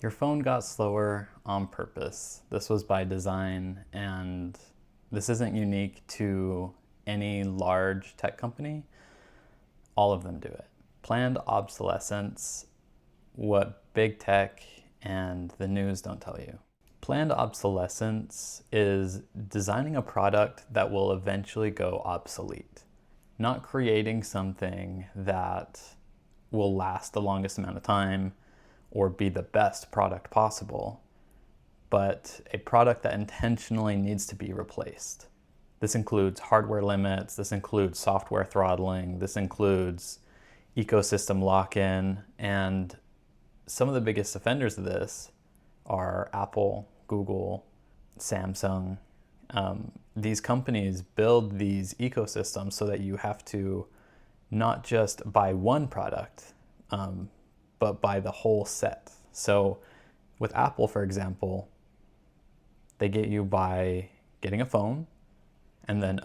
Your phone got slower on purpose. This was by design, and this isn't unique to any large tech company. All of them do it. Planned obsolescence, what big tech and the news don't tell you. Planned obsolescence is designing a product that will eventually go obsolete, not creating something that will last the longest amount of time or be the best product possible, but a product that intentionally needs to be replaced. This includes hardware limits, this includes software throttling, this includes ecosystem lock-in, and some of the biggest offenders of this are Apple, Google, Samsung. These companies build these ecosystems so that you have to not just buy one product, but buy the whole set. So with Apple, for example, they get you by getting a phone, and then,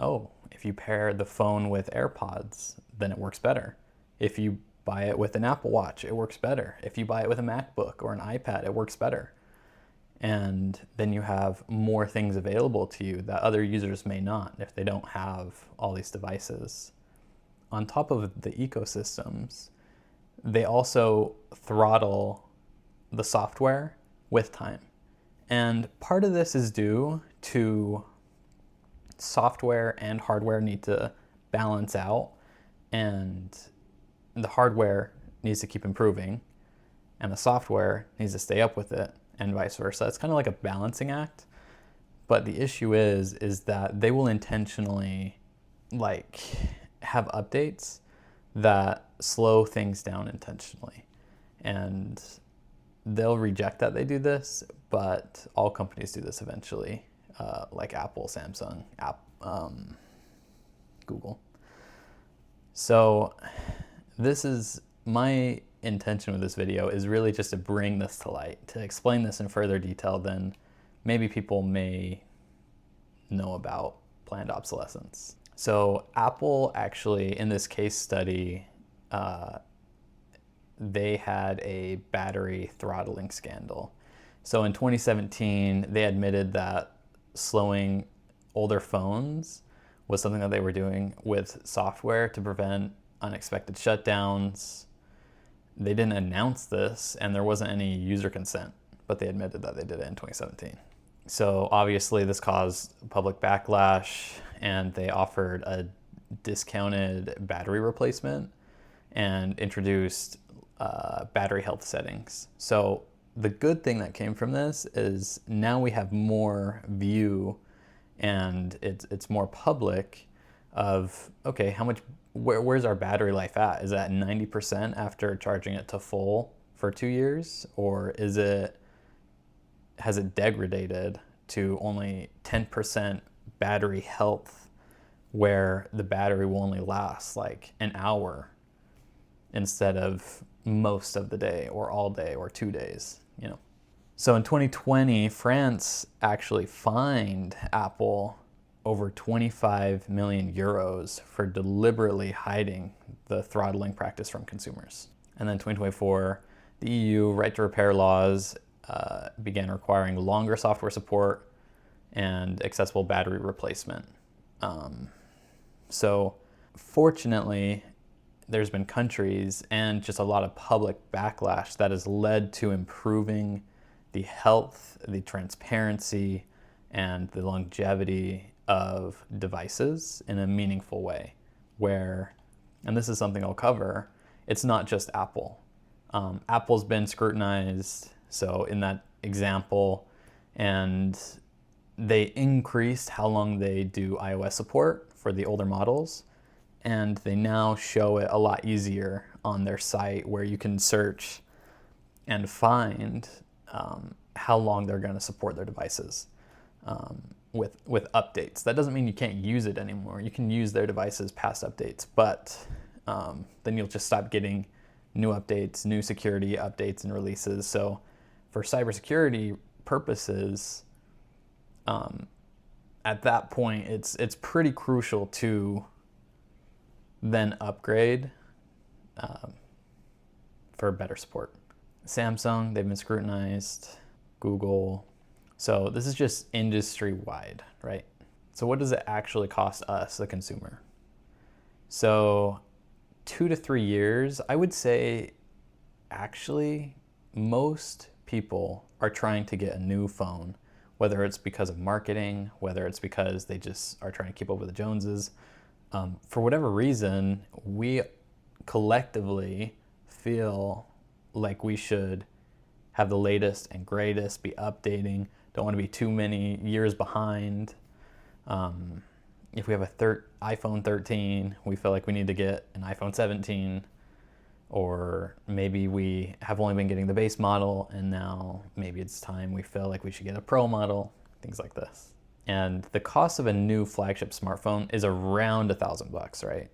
if you pair the phone with AirPods, then it works better. If you buy it with an Apple Watch, it works better. If you buy it with a MacBook or an iPad, it works better. And then you have more things available to you that other users may not if they don't have all these devices. On top of the ecosystems, they also throttle the software with time. And part of this is due to software and hardware need to balance out, and the hardware needs to keep improving, and the software needs to stay up with it, and vice versa. It's kind of like a balancing act. But the issue is that they will intentionally have updates that slow things down intentionally. And they'll reject that they do this, but all companies do this eventually, like Apple, Samsung, Google. So this is my intention with this video, is really just to bring this to light, to explain this in further detail than maybe people may know about planned obsolescence. So Apple actually, in this case study, they had a battery throttling scandal. So in 2017, they admitted that slowing older phones was something that they were doing with software to prevent unexpected shutdowns. They didn't announce this, and there wasn't any user consent, but they admitted that they did it in 2017. So obviously this caused public backlash, and they offered a discounted battery replacement and introduced battery health settings. So the good thing that came from this is now we have more view, and it's more public of, okay, where's our battery life at? Is it at 90% after charging it to full for 2 years? Or has it degraded to only 10% battery health, where the battery will only last like an hour instead of most of the day or all day or 2 days, So in 2020, France actually fined Apple over 25 million euros for deliberately hiding the throttling practice from consumers. And then 2024, the EU right to repair laws began requiring longer software support and accessible battery replacement. So fortunately, there's been countries and just a lot of public backlash that has led to improving the health, the transparency, and the longevity of devices in a meaningful way, where, and this is something I'll cover, it's not just Apple. Apple's been scrutinized, so in that example, and they increased how long they do iOS support for the older models, and they now show it a lot easier on their site, where you can search and find how long they're going to support their devices with updates. That doesn't mean you can't use it anymore. You can use their devices past updates, but then you'll just stop getting new updates, new security updates and releases. So for cybersecurity purposes, at that point, it's pretty crucial to then upgrade for better support. Samsung, they've been scrutinized, Google. So this is just industry-wide, right? So what does it actually cost us, the consumer? So 2 to 3 years, I would say actually most people are trying to get a new phone, whether it's because of marketing, whether it's because they just are trying to keep up with the Joneses. For whatever reason, we collectively feel like we should have the latest and greatest, be updating, don't want to be too many years behind. If we have a iPhone 13, we feel like we need to get an iPhone 17, or maybe we have only been getting the base model and now maybe it's time we feel like we should get a Pro model, things like this. And the cost of a new flagship smartphone is around $1,000, right?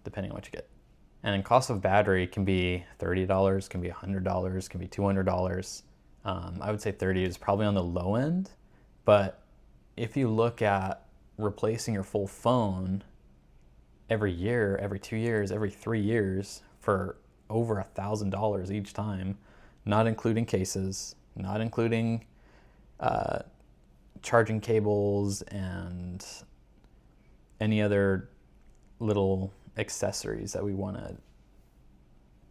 Depending on what you get. And cost of battery can be $30, can be $100, can be $200. I would say 30 is probably on the low end, but if you look at replacing your full phone every year, every 2 years, every 3 years for over $1,000 each time, not including cases, not including charging cables and any other little accessories that we want to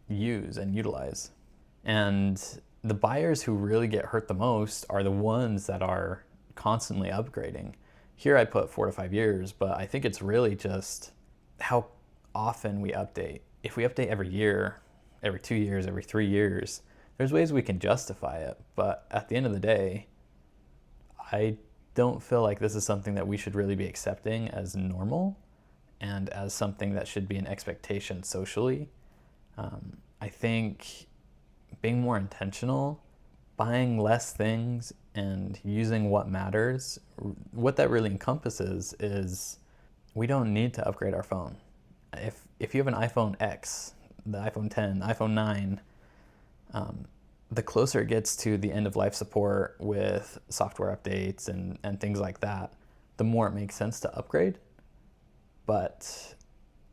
use and utilize. And the buyers who really get hurt the most are the ones that are constantly upgrading. Here I put 4 to 5 years, but I think it's really just how often we update. If we update every year, every 2 years, every 3 years, there's ways we can justify it. But at the end of the day, I don't feel like this is something that we should really be accepting as normal and as something that should be an expectation socially. I think being more intentional, buying less things and using what matters, what that really encompasses is we don't need to upgrade our phone. If you have an iPhone X, the iPhone 10, iPhone 9, the closer it gets to the end of life support with software updates and things like that, the more it makes sense to upgrade. But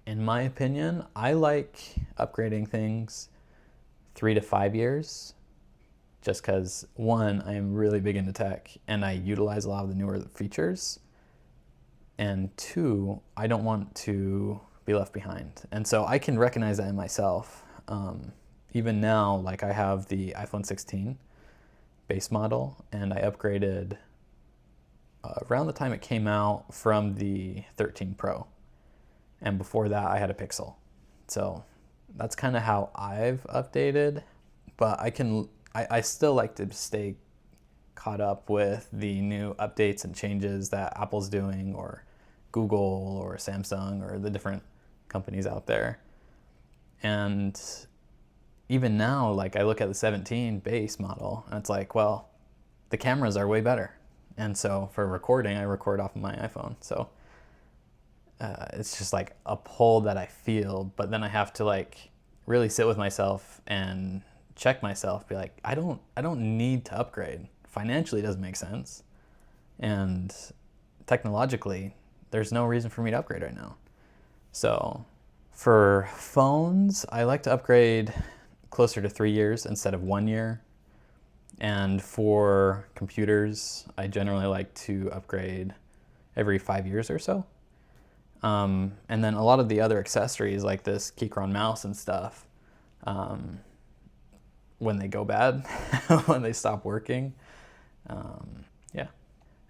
in my opinion, I like upgrading things 3 to 5 years, just because one, I am really big into tech and I utilize a lot of the newer features. And two, I don't want to be left behind. And so I can recognize that in myself. Even now, like I have the iPhone 16 base model and I upgraded around the time it came out from the 13 Pro. And before that, I had a Pixel. So that's kind of how I've updated. But I still like to stay caught up with the new updates and changes that Apple's doing, or Google or Samsung or the different companies out there. And even now, like I look at the 17 base model and it's like, well, the cameras are way better. And so for recording, I record off of my iPhone. So it's just like a pull that I feel, but then I have to like really sit with myself and check myself, be like, I don't need to upgrade. Financially, it doesn't make sense. And technologically, there's no reason for me to upgrade right now. So for phones, I like to upgrade closer to 3 years instead of 1 year. And for computers, I generally like to upgrade every 5 years or so. And then a lot of the other accessories like this Keychron mouse and stuff, when they go bad, when they stop working, yeah.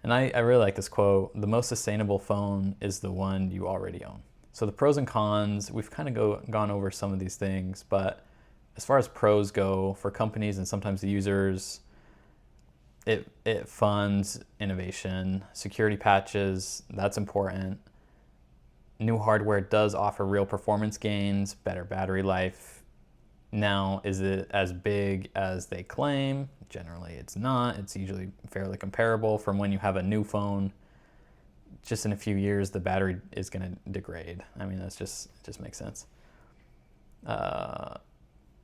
And I really like this quote: the most sustainable phone is the one you already own. So the pros and cons, we've kind of gone over some of these things, but as far as pros go for companies and sometimes the users, it funds innovation. Security patches, that's important. New hardware does offer real performance gains, better battery life. Now, is it as big as they claim? Generally, it's not. It's usually fairly comparable. From when you have a new phone, just in a few years, the battery is going to degrade. I mean, it just makes sense.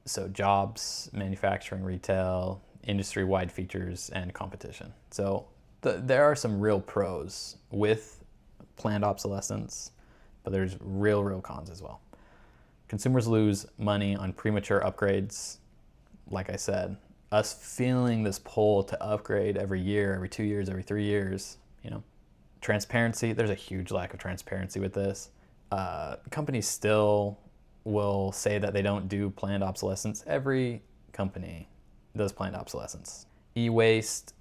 So jobs, manufacturing, retail, industry-wide features, and competition. So there are some real pros with planned obsolescence, but there's real cons as well. Consumers lose money on premature upgrades. like I said, us feeling this pull to upgrade every year, every 2 years, every 3 years, Transparency, there's a huge lack of transparency with this. Companies still will say that they don't do planned obsolescence. Every company does planned obsolescence. E-waste,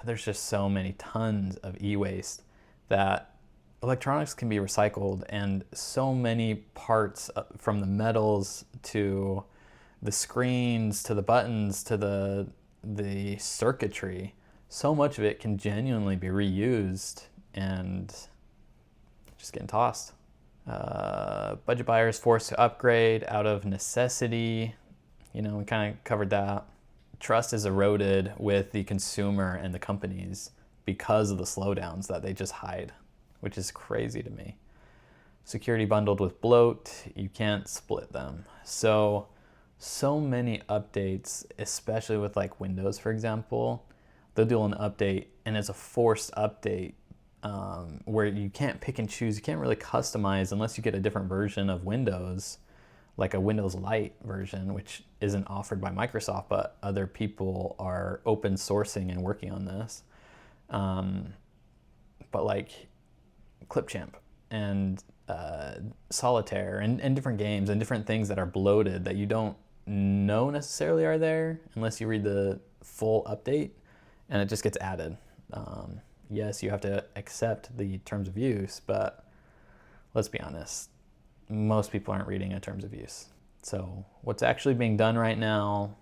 there's just so many tons of e-waste that electronics can be recycled, and so many parts from the metals to the screens to the buttons to the circuitry, so much of it can genuinely be reused and just getting tossed. Budget buyers forced to upgrade out of necessity. We kind of covered that. Trust is eroded with the consumer and the companies because of the slowdowns that they just hide, which is crazy to me. Security bundled with bloat, you can't split them. So many updates, especially with like Windows, for example, they'll do an update and it's a forced update where you can't pick and choose. You can't really customize unless you get a different version of Windows, like a Windows Lite version, which isn't offered by Microsoft, but other people are open sourcing and working on this. But like Clipchamp and Solitaire and different games and different things that are bloated that you don't know necessarily are there unless you read the full update, and it just gets added. Yes, you have to accept the terms of use, but let's be honest, most people aren't reading a terms of use. So what's actually being done right now,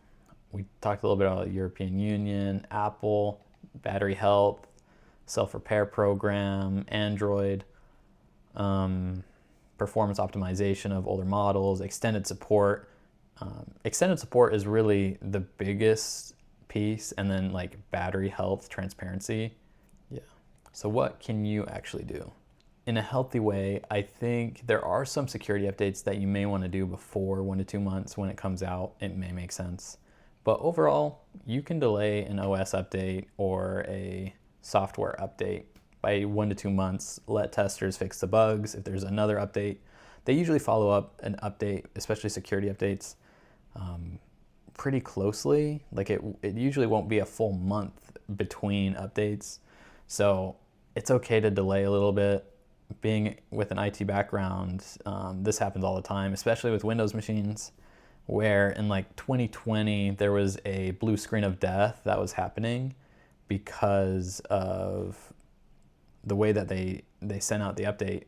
we talked a little bit about the European Union, Apple, battery health, self-repair program, Android, performance optimization of older models, extended support. Extended support is really the biggest piece, and then like battery health, transparency. Yeah. So what can you actually do? In a healthy way, I think there are some security updates that you may want to do before 1 to 2 months when it comes out. It may make sense. But overall, you can delay an OS update or a software update by 1 to 2 months. Let testers fix the bugs. If there's another update, they usually follow up an update, especially security updates, pretty closely. Like it usually won't be a full month between updates. So it's okay to delay a little bit. Being with an IT background, this happens all the time, especially with Windows machines, where in like 2020, there was a blue screen of death that was happening because of the way that they sent out the update.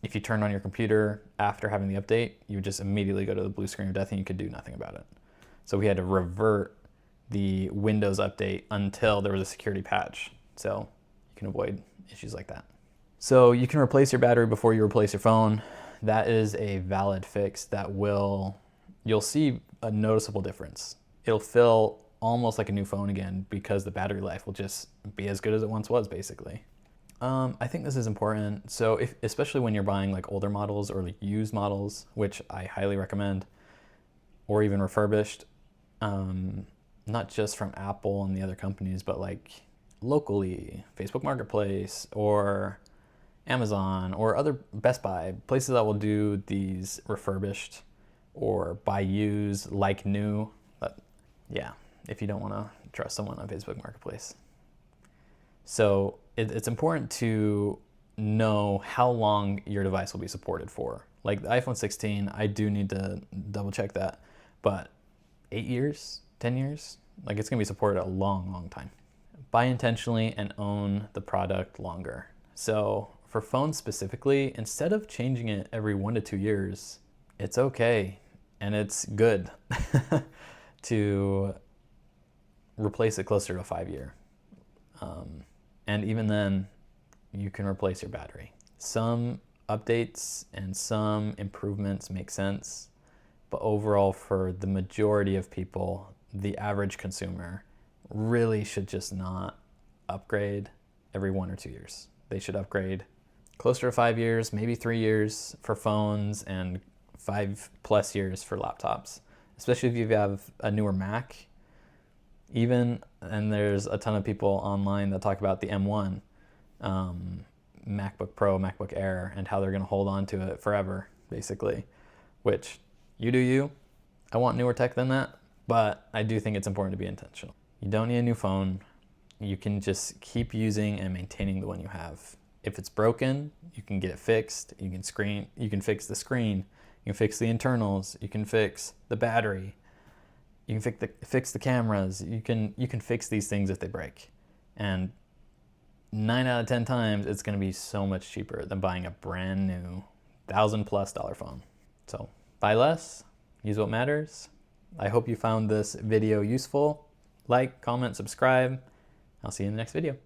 If you turned on your computer after having the update, you would just immediately go to the blue screen of death and you could do nothing about it. So we had to revert the Windows update until there was a security patch. So you can avoid issues like that. So you can replace your battery before you replace your phone. That is a valid fix that you'll see a noticeable difference. It'll feel almost like a new phone again because the battery life will just be as good as it once was, basically. I think this is important. So especially when you're buying like older models or like used models, which I highly recommend, or even refurbished, not just from Apple and the other companies, but like locally, Facebook Marketplace or Amazon or other Best Buy, places that will do these refurbished or buy used like new. But yeah, if you don't want to trust someone on Facebook Marketplace. So it's important to know how long your device will be supported for. Like the iPhone 16, I do need to double check that, but 8 years, 10 years, like it's gonna be supported a long, long time. Buy intentionally and own the product longer. So for phones specifically, instead of changing it every 1 to 2 years, it's okay and it's good to replace it closer to a 5-year. And even then, you can replace your battery. Some updates and some improvements make sense, but overall for the majority of people, the average consumer really should just not upgrade every 1 or 2 years. They should upgrade closer to 5 years, maybe 3 years for phones and 5+ years for laptops, especially if you have a newer Mac. And there's a ton of people online that talk about the M1, MacBook Pro, MacBook Air, and how they're going to hold on to it forever, basically, which you do you. I want newer tech than that, but I do think it's important to be intentional. You don't need a new phone. You can just keep using and maintaining the one you have. If it's broken, you can get it fixed. You can fix the screen. You can fix the internals. You can fix the battery. You can fix the cameras. You can fix these things if they break. And 9 out of 10 times, it's going to be so much cheaper than buying a brand new $1,000+ phone. So buy less, use what matters. I hope you found this video useful. Like, comment, subscribe. I'll see you in the next video.